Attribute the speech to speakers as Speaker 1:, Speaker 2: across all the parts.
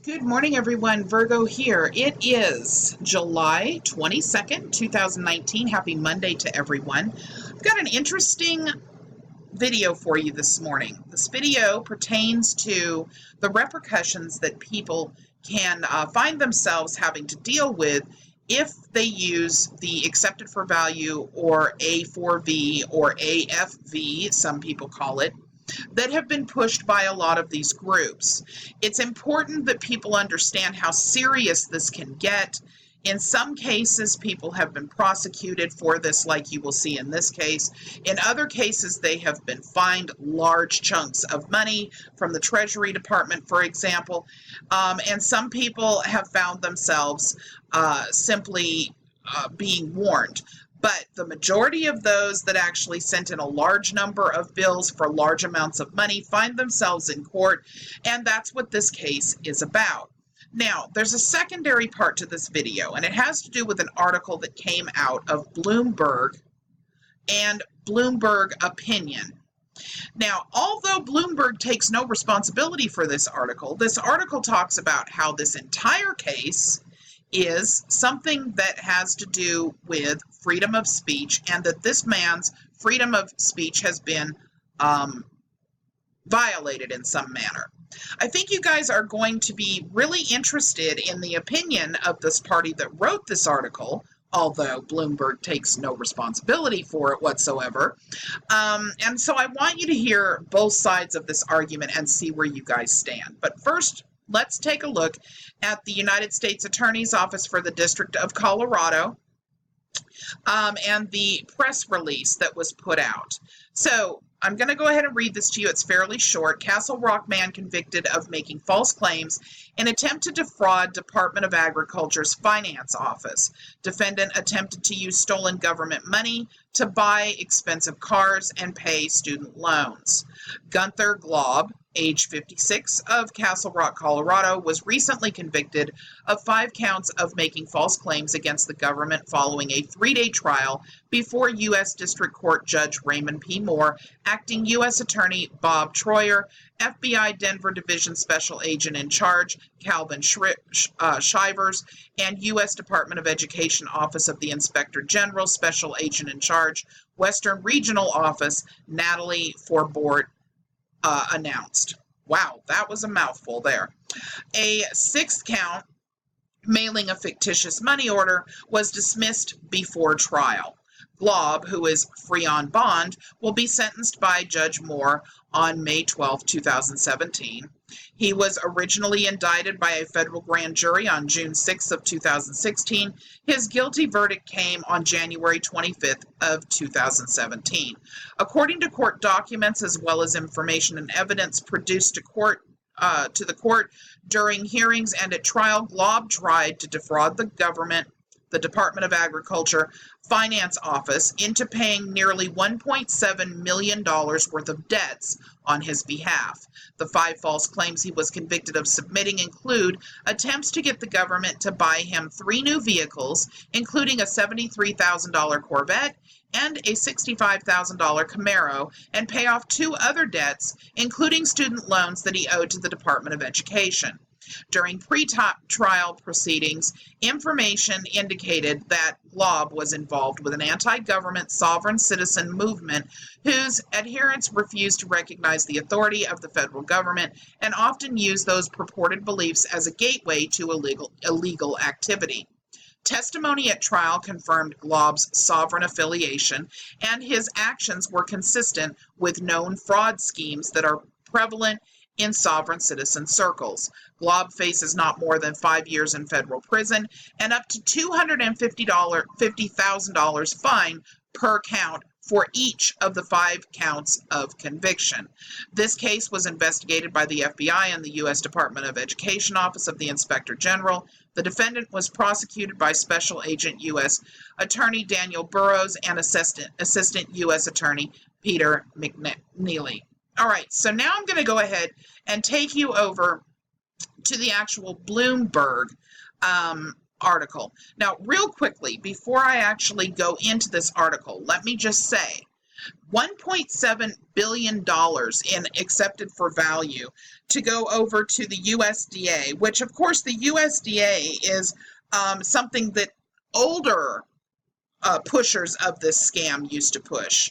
Speaker 1: Good morning, everyone. Virgo here. It is July 22nd, 2019. Happy Monday to everyone. I've got an interesting video for you this morning. This video pertains to the repercussions that people can find themselves having to deal with if they use the accepted for value or A4V or AFV, some people call it, that have been pushed by a lot of these groups. It's important that people understand how serious this can get. In some cases, people have been prosecuted for this, like you will see in this case. In other cases, they have been fined large chunks of money from the Treasury Department, for example. And some people have found themselves simply being warned. But the majority of those that actually sent in a large number of bills for large amounts of money find themselves in court, and that's what this case is about. Now, there's a secondary part to this video, and it has to do with an article that came out of Bloomberg and Bloomberg Opinion. Now, although Bloomberg takes no responsibility for this article talks about how this entire case is something that has to do with freedom of speech, and that this man's freedom of speech has been violated in some manner. I think you guys are going to be really interested in the opinion of this party that wrote this article, although Bloomberg takes no responsibility for it whatsoever. And so I want you to hear both sides of this argument and see where you guys stand. But first, let's take a look at the United States Attorney's Office for the District of Colorado and the press release that was put out. So I'm going to go ahead and read this to you. It's fairly short. Castle Rock man convicted of making false claims in attempt to defraud Department of Agriculture's finance office. Defendant attempted to use stolen government money to buy expensive cars and pay student loans. Gunther Glob, age 56, of Castle Rock, Colorado, was recently convicted of 5 counts of making false claims against the government following a 3-day trial before U.S. District Court Judge Raymond P. Moore, acting U.S. Attorney Bob Troyer, FBI Denver Division Special Agent in Charge Calvin Shivers, and U.S. Department of Education Office of the Inspector General Special Agent in Charge Western Regional Office Natalie Forbort announced. Wow, that was a mouthful there. A 6th count, mailing a fictitious money order, was dismissed before trial. Glob, who is free on bond, will be sentenced by Judge Moore on May 12, 2017. He was originally indicted by a federal grand jury on June 6 of 2016. His guilty verdict came on January 25th of 2017. According to court documents, as well as information and evidence produced to the court during hearings and at trial, Glob tried to defraud the government, the Department of Agriculture Finance Office, into paying nearly $1.7 million worth of debts on his behalf. The 5 false claims he was convicted of submitting include attempts to get the government to buy him 3 new vehicles, including a $73,000 Corvette and a $65,000 Camaro, and pay off 2 other debts, including student loans that he owed to the Department of Education. During pre-trial proceedings, information indicated that Glob was involved with an anti-government sovereign citizen movement whose adherents refused to recognize the authority of the federal government and often used those purported beliefs as a gateway to illegal activity. Testimony at trial confirmed Glob's sovereign affiliation, and his actions were consistent with known fraud schemes that are prevalent in sovereign citizen circles. Glob faces not more than 5 years in federal prison and up to $250,000 fine per count for each of the 5 counts of conviction. This case was investigated by the FBI and the U.S. Department of Education Office of the Inspector General. The defendant was prosecuted by Special Agent U.S. Attorney Daniel Burrows and Assistant U.S. Attorney Peter McNeely. All right, so now I'm going to go ahead and take you over to the actual Bloomberg article. Now, real quickly, before I actually go into this article, let me just say $1.7 billion in accepted for value to go over to the USDA, which of course the USDA is something that older pushers of this scam used to push.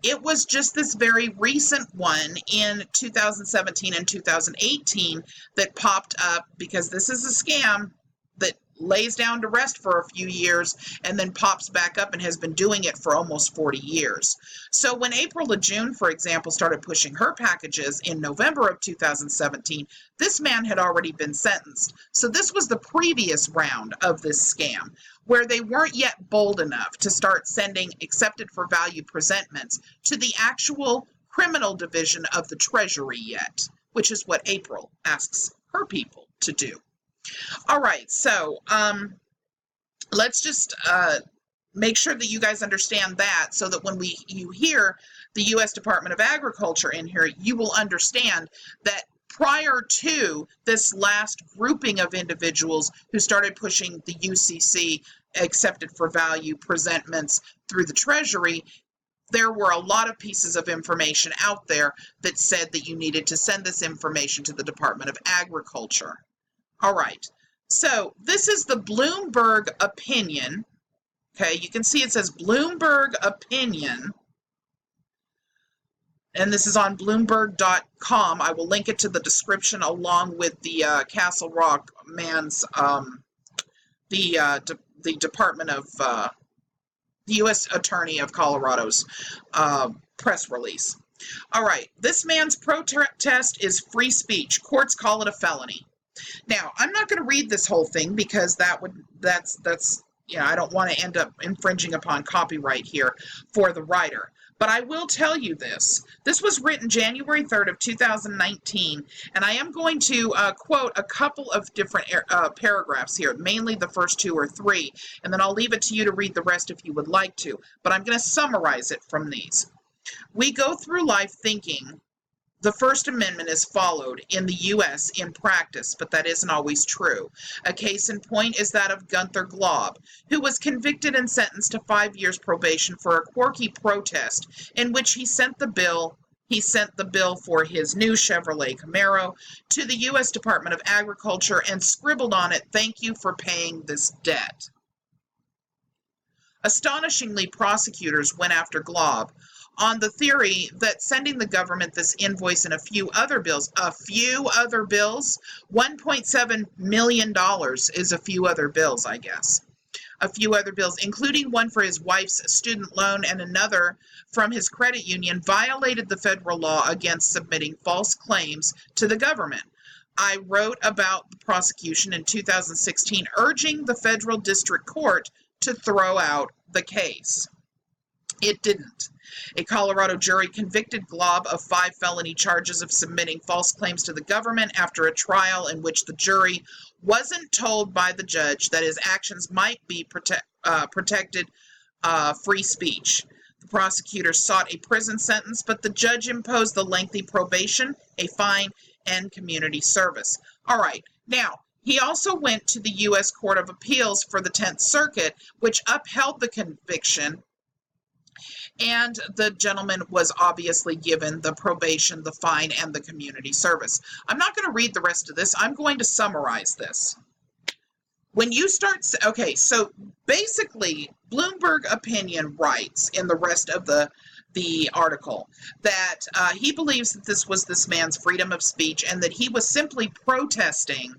Speaker 1: It was just this very recent one in 2017 and 2018 that popped up, because this is a scam that lays down to rest for a few years and then pops back up and has been doing it for almost 40 years. So when April Lejeune, for example, started pushing her packages in November of 2017, this man had already been sentenced. So this was the previous round of this scam, where they weren't yet bold enough to start sending accepted for value presentments to the actual criminal division of the Treasury yet, which is what April asks her people to do. All right, so let's just make sure that you guys understand that, so that when you hear the U.S. Department of Agriculture in here, you will understand that prior to this last grouping of individuals who started pushing the UCC accepted for value presentments through the Treasury, there were a lot of pieces of information out there that said that you needed to send this information to the Department of Agriculture. All right, so this is the Bloomberg opinion. Okay, you can see it says Bloomberg opinion, and this is on Bloomberg.com. I will link it to the description along with the Castle Rock man's, the Department of, the U.S. Attorney of Colorado's press release. All right, this man's protest is free speech. Courts call it a felony. Now, I'm not going to read this whole thing because that's I don't want to end up infringing upon copyright here for the writer. But I will tell you this. This was written January 3rd of 2019, and I am going to quote a couple of different paragraphs here, mainly the first 2 or 3, and then I'll leave it to you to read the rest if you would like to. But I'm going to summarize it from these. We go through life thinking the First Amendment is followed in the U.S. in practice, but that isn't always true. A case in point is that of Gunther Glob, who was convicted and sentenced to 5 years probation for a quirky protest in which he sent the bill for his new Chevrolet Camaro to the U.S. Department of Agriculture and scribbled on it, "Thank you for paying this debt." Astonishingly, prosecutors went after Glob on the theory that sending the government this invoice and a few other bills, $1.7 million is a few other bills, I guess. A few other bills, including one for his wife's student loan and another from his credit union, violated the federal law against submitting false claims to the government. I wrote about the prosecution in 2016, urging the federal district court to throw out the case. It didn't. A Colorado jury convicted Glob of 5 felony charges of submitting false claims to the government after a trial in which the jury wasn't told by the judge that his actions might be protected free speech. The prosecutor sought a prison sentence, but the judge imposed the lengthy probation, a fine, and community service. All right, now, he also went to the U.S. Court of Appeals for the 10th Circuit, which upheld the conviction, and the gentleman was obviously given the probation, the fine, and the community service. I'm not going to read the rest of this. I'm going to summarize this. When you start, okay, so basically, Bloomberg Opinion writes in the rest of the article that he believes that this was this man's freedom of speech and that he was simply protesting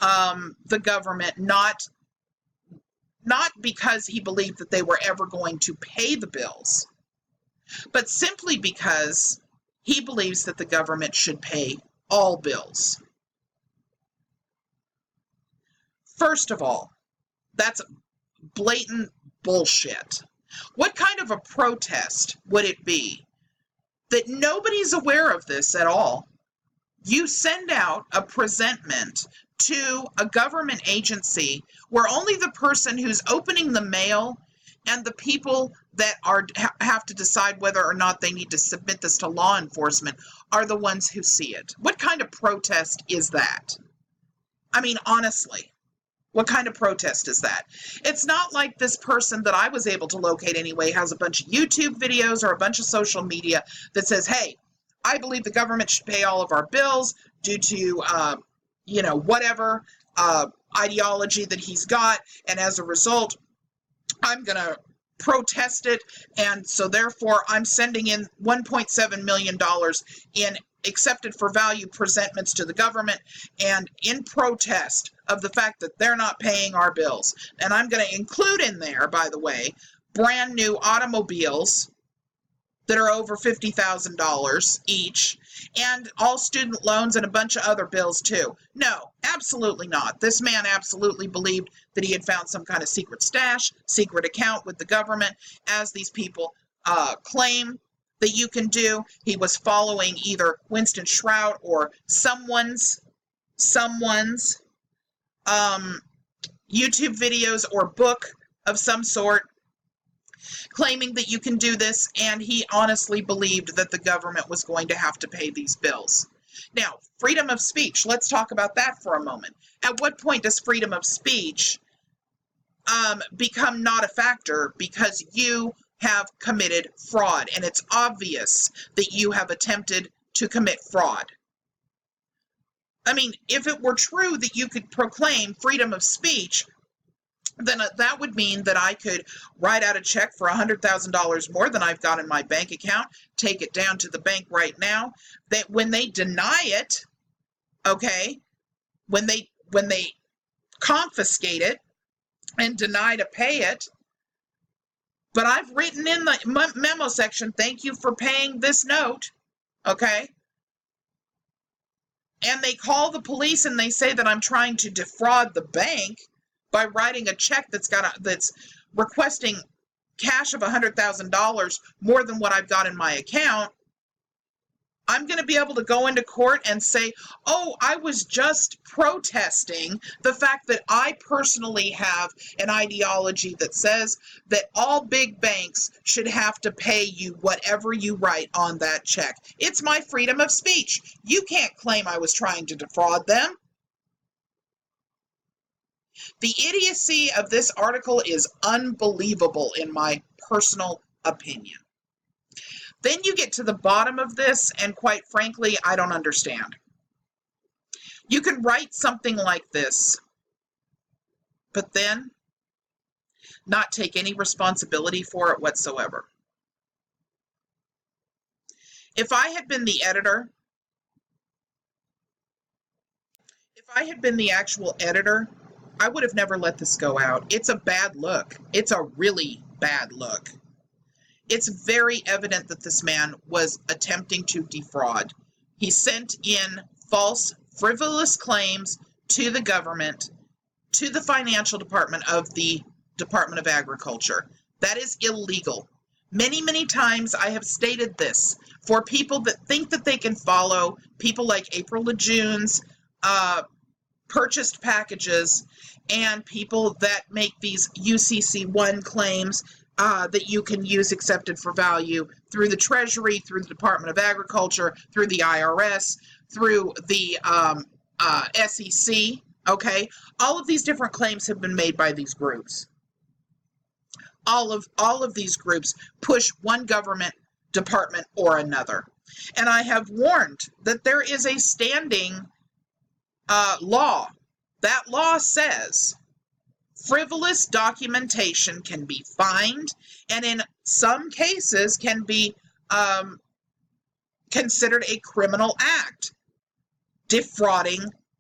Speaker 1: the government, not because he believed that they were ever going to pay the bills, but simply because he believes that the government should pay all bills. First of all, that's blatant bullshit. What kind of a protest would it be that nobody's aware of this at all? You send out a presentment to a government agency where only the person who's opening the mail and the people that have to decide whether or not they need to submit this to law enforcement are the ones who see it. What kind of protest is that? I mean, honestly, What kind of protest is that? It's not like this person that I was able to locate anyway has a bunch of YouTube videos or a bunch of social media that says, hey, I believe the government should pay all of our bills due to, whatever ideology that he's got. And as a result, I'm going to protest it. And so therefore, I'm sending in $1.7 million in accepted for value presentments to the government and in protest of the fact that they're not paying our bills. And I'm going to include in there, by the way, brand new automobiles that are over $50,000 each, and all student loans and a bunch of other bills too. No, absolutely not. This man absolutely believed that he had found some kind of secret stash, secret account with the government, as these people claim that you can do. He was following either Winston Shrout or someone's YouTube videos or book of some sort, claiming that you can do this, and he honestly believed that the government was going to have to pay these bills. Now, freedom of speech, let's talk about that for a moment. At what point does freedom of speech become not a factor because you have committed fraud, and it's obvious that you have attempted to commit fraud? I mean, if it were true that you could proclaim freedom of speech, then that would mean that I could write out a check for $100,000 more than I've got in my bank account, take it down to the bank right now, that when they deny it, okay, when they confiscate it and deny to pay it, but I've written in the memo section, thank you for paying this note, okay? And they call the police and they say that I'm trying to defraud the bank by writing a check that's requesting cash of $100,000 more than what I've got in my account. I'm going to be able to go into court and say, oh, I was just protesting the fact that I personally have an ideology that says that all big banks should have to pay you whatever you write on that check. It's my freedom of speech. You can't claim I was trying to defraud them. The idiocy of this article is unbelievable in my personal opinion. Then you get to the bottom of this, and quite frankly, I don't understand. You can write something like this, but then not take any responsibility for it whatsoever. If I had been the editor, if I had been the actual editor, I would have never let this go out. It's a bad look. It's a really bad look. It's very evident that this man was attempting to defraud. He sent in false, frivolous claims to the government, to the financial department of the Department of Agriculture. That is illegal. Many, many times I have stated this for people that think that they can follow people like April LeJeune's purchased packages and people that make these UCC1 claims that you can use accepted for value through the Treasury, through the Department of Agriculture, through the IRS, through the SEC, okay? All of these different claims have been made by these groups. All of these groups push one government department or another. And I have warned that there is a standing law. That law says frivolous documentation can be fined and in some cases can be considered a criminal act.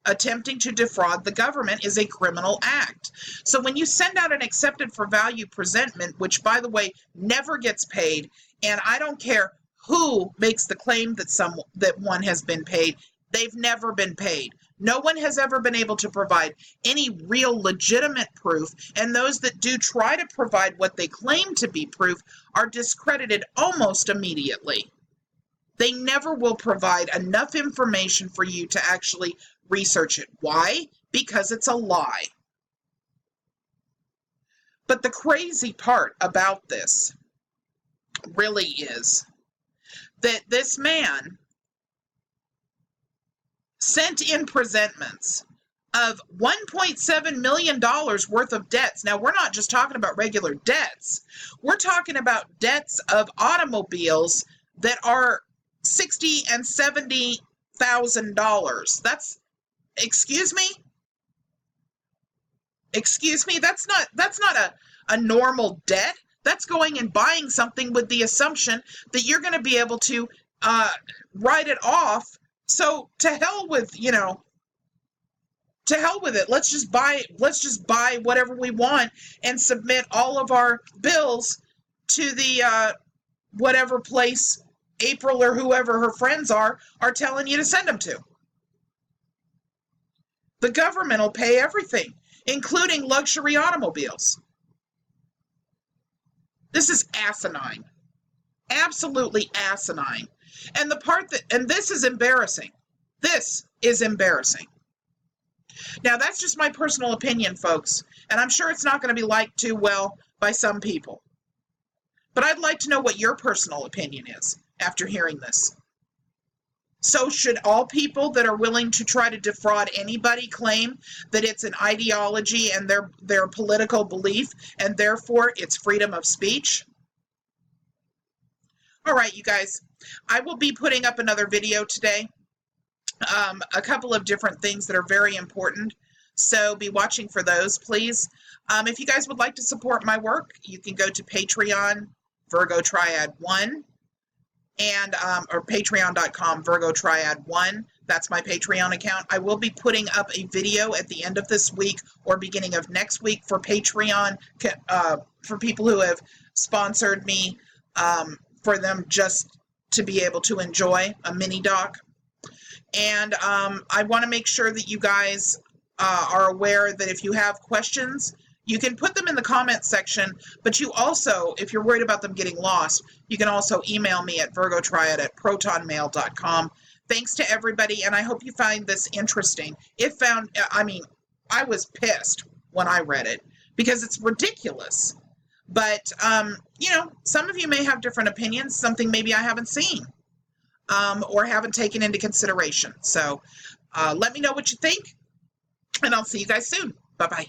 Speaker 1: Attempting to defraud the government is a criminal act. So when you send out an accepted for value presentment, which by the way never gets paid, and I don't care who makes the claim that one has been paid, they've never been paid. No one has ever been able to provide any real legitimate proof, and those that do try to provide what they claim to be proof are discredited almost immediately. They never will provide enough information for you to actually research it. Why? Because it's a lie. But the crazy part about this really is that this man sent in presentments of $1.7 million worth of debts. Now, we're not just talking about regular debts. We're talking about debts of automobiles that are $60,000 and $70,000. That's, excuse me, that's not a normal debt. That's going and buying something with the assumption that you're going to be able to write it off. So to hell with, to hell with it. Let's just buy whatever we want and submit all of our bills to the whatever place April or whoever her friends are telling you to send them to. The government will pay everything, including luxury automobiles. This is asinine. Absolutely asinine. And this is embarrassing. This is embarrassing. Now, that's just my personal opinion, folks, and I'm sure it's not going to be liked too well by some people. But I'd like to know what your personal opinion is after hearing this. So should all people that are willing to try to defraud anybody claim that it's an ideology and their political belief, and therefore it's freedom of speech? All right, you guys, I will be putting up another video today. A couple of different things that are very important, so be watching for those, please. If you guys would like to support my work, you can go to Patreon, Virgo Triad 1, and or patreon.com, Virgo Triad 1. That's my Patreon account. I will be putting up a video at the end of this week or beginning of next week for Patreon, for people who have sponsored me, for them just to be able to enjoy a mini doc. And I want to make sure that you guys are aware that if you have questions, you can put them in the comments section, but you also, if you're worried about them getting lost, you can also email me at virgotriad@protonmail.com. Thanks to everybody, and I hope you find this interesting. I was pissed when I read it because it's ridiculous. But, some of you may have different opinions, something maybe I haven't seen or haven't taken into consideration. So let me know what you think, and I'll see you guys soon. Bye-bye.